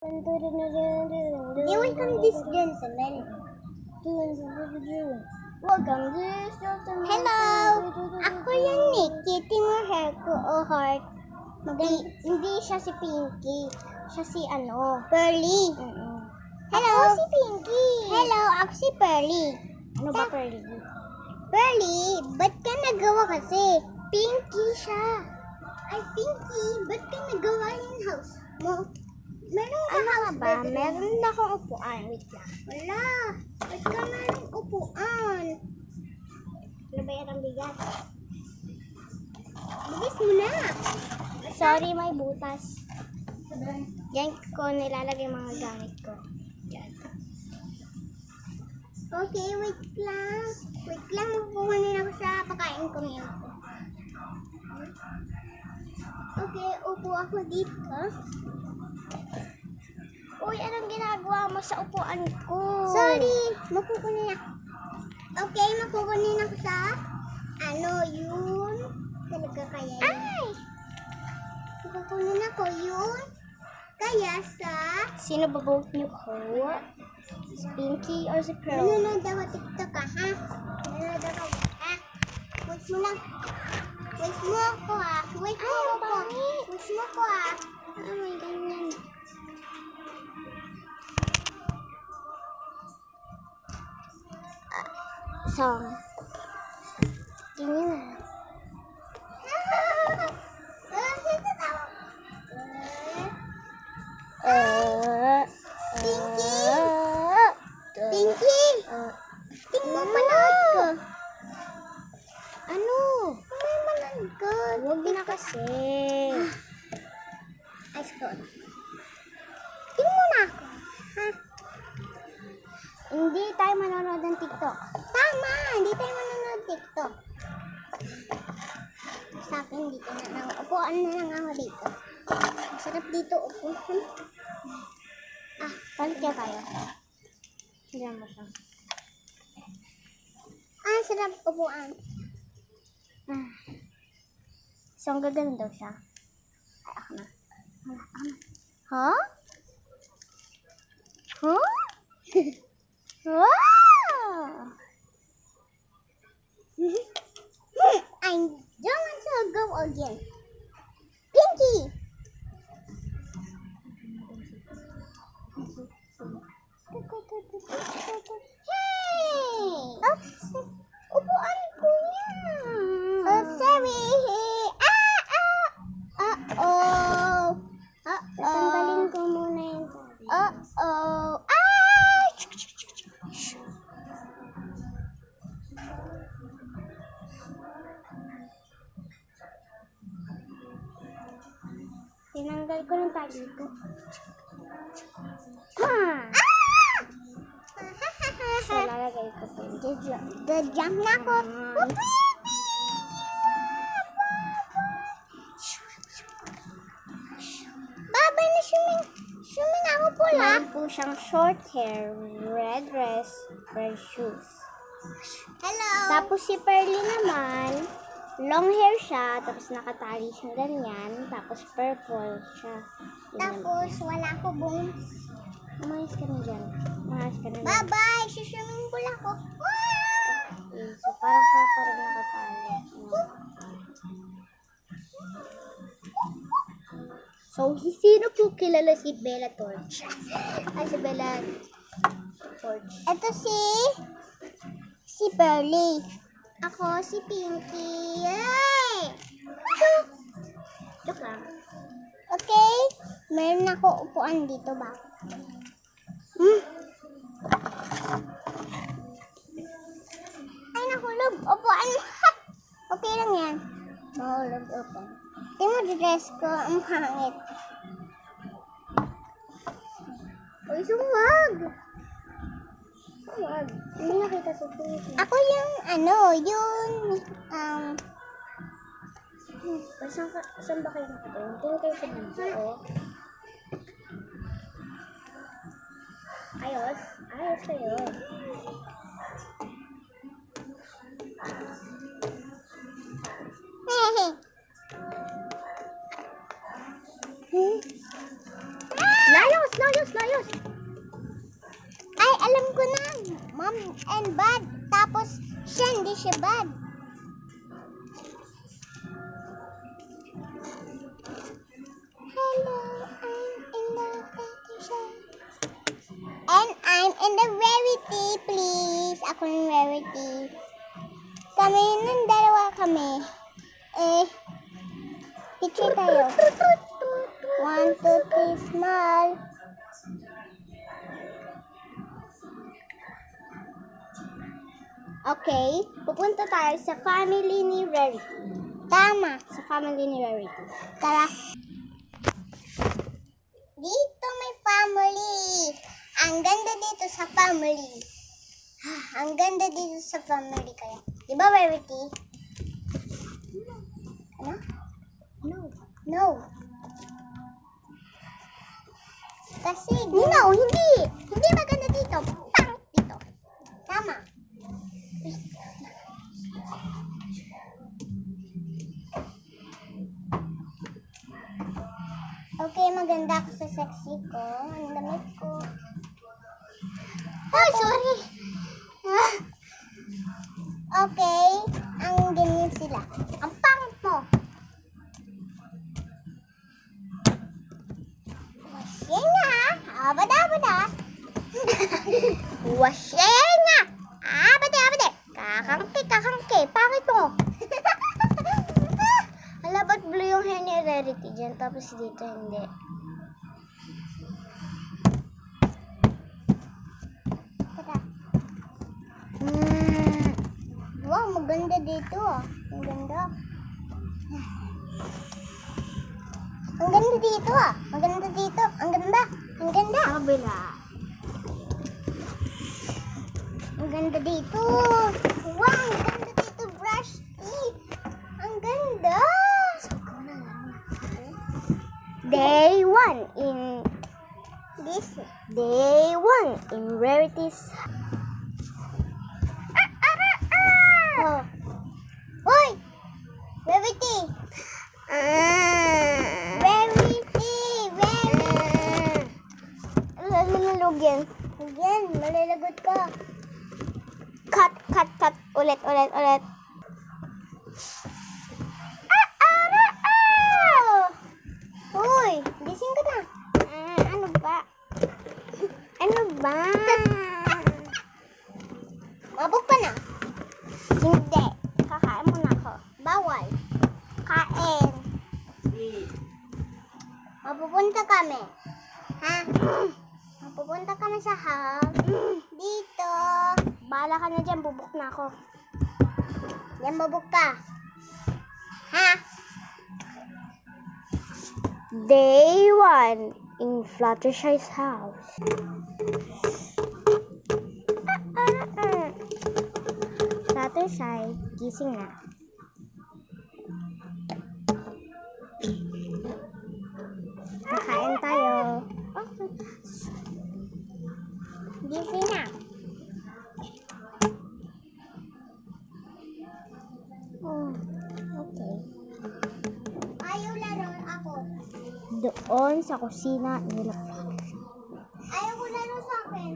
Welcome this gentleman. Welcome this gentleman. Hello! Ako yung Nikki. Tingnan hair ko o heart. Hindi siya si Pinky. Siya si Pearly. Hello! Ako si Pinky. Hello! Ako si Pearly. Ano ba Pearly? Pearly, ba't ka nagawa kasi? Pinky siya. Ay, Pinky, ba't ka nagawa yung house mo? Meron ka house ba? Meron na akong upuan. Wait lang. Wala. Ba't ka meron upuan? Ano ba yan ang bigat? Bilis mo na. Sorry, may butas. Yan ko nilalagay mga gamit ko. Yan. Okay, wait lang. Wait lang, magpukunin ako sa pakain ko ngayon. Okay, upo ako dito. Uy, anong ginagawa mo sa upuan ko? Sorry, makukunin ako. Okay, makukunin ako sa yun. Talaga kaya yun. Ay! Makukunin ako yun. Kaya sa... Sino ba vote niyo ko? Si Pinky or si Pearl? Nanonood ako TikTok ha? Nanonood ako ha? Wait mo lang. Wait mo ako ha? Wait mo ako. Wait mo ako ha? Oh my ganyan. Song. Tingnan na. Pinky! Pinky! Tingnan mo panood ko. Ano? May manood ko. Huwag na kasi. Ay, scroll. Tingnan mo na ako. Ha? Hindi tayo manonood ng TikTok. Tama! Hindi tayo manonood ng TikTok. Sa akin, dito na lang. Upuan na lang ako dito. Masarap dito upo. Palit kaya tayo. Diyan mo siya. Sarap upuan. So, ang gagawin daw siya. Ay, ako na. Huh? Huh? Wow! I don't want to go again. Pinky! Hey! Oops! Upuan ko yan! Oops, sorry! Uh-oh! Tatanggalin ko muna yung tabi. Uh-oh! Tinanggal ko ng tali ko. So, lalagay ko po. Jump na ako. Baba na swimming ako pula. Meron po siyang short hair, red dress, red shoes. Hello. Tapos si Pearly naman, long hair siya, tapos nakatali siyang ganyan, tapos purple siya. Tapos wala ko bones. Umayos ka na dyan. Bye-bye! Swimming pool ako. Okay, so parang nakatali. So, sino po kilala si Bella Torch? Ay, si Bella Torch. Ito si Pearly. Ako si Pinky. Yay! Joke lang. Okay? Meron ako upuan dito ba? Ay, nahulog. Upuan mo. Okay lang yan. Mahulog upuan. Tingnan mo dress ko. Ang hangit. Uy, sumwag. Sumwag. Hindi nakita sa tuwid. Ako yung saan ba kayo nakatingin? Tingin kayo sa video. Ayos. Ayos kayo. Layos! house. Ay, alam ko na. Mom and bad. Tapos, siya, hindi siya bad. Hello, I'm in the vacation. And I'm in the rarity, please. Ako ng rarity. Kami ng dalawa kami. Picture tayo. 1, 2, 3, small. Okay, pupunta tayo sa family ni Rarity. Tama, sa family ni Rarity. Tara. Dito may family. Ang ganda dito sa family. Ang ganda dito sa family kaya. Di ba, Rarity? Ano? No. Kasi, no, hindi. Hindi maganda dito. Pang dito. Tama. Okay, maganda ako sa sexy ko. Ang damit ko. Oh, sorry. Okay, ang ganyan sila. Ang pangit mo. Wasyenga. Abada. Wasyenga. Abada. Kakangke. Pangit mo. Hala, ba't blue yung hair ni Rarity dyan? Tapos dito hindi. Tara. Wow, maganda dito ah. Ang ganda. Ang ganda dito ah. Maganda dito. Ang ganda. Kabila. Ang ganda dito. Wow, ang ganda dito. Brush teeth. Ang ganda. Day 1 in this. Day 1 in Rarity's. Oh. Hoy! Rarity! Lalagyan. Malalagot ka. Cut. Ulit. Hoy! Gising ka na. Ano ba? Mabok ka na? Hindi. Kakain muna ako. Bawal. Kain. Mapupunta kami. Ha? Mapupunta kami sa house. Dito. Bahala ka na dyan. Bubuk na ako. Yan, bubuk ka. Ha? Day 1 in Fluttershy's house. Fluttershy, gising na. Kakain tayo. Okay. Gising na. Oh, okay. Ayaw laro ako. Doon sa kusina nila Fluttershy. Ayaw ko laro sa akin.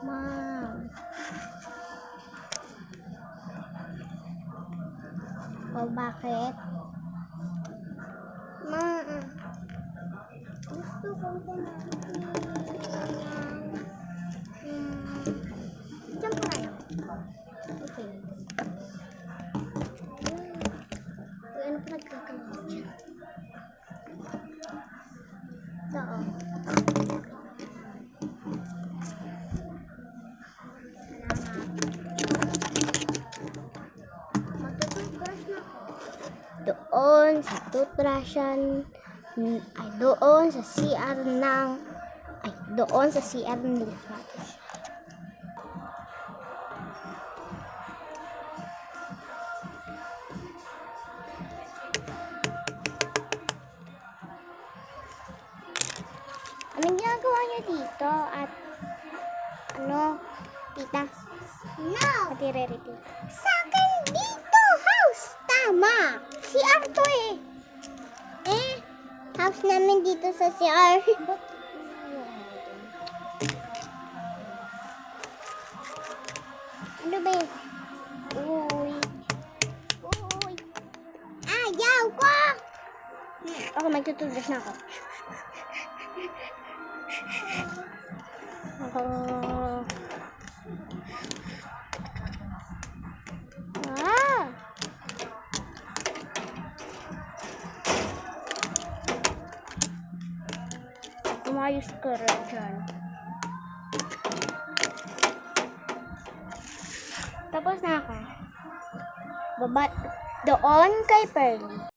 Mom. O bakit? Ma. Gusto ko diyan po kayo. Okay. Ano pa nagkakalit dyan? Oo. Doon sa toothbrushan, doon sa CR ng Fluttershy. Anong ginagawa niyo dito at No. Tita. No. Pati re-repeat. Sa akin dito, house. Tama. CR to eh. House namin dito sa CR. Ano ba yun? Uy. Uy. Ayaw ko! Ako, magtutubos na ako. Ah! Umayos ka rin dyan. Tapos na ako. Baba doon kay Pearly.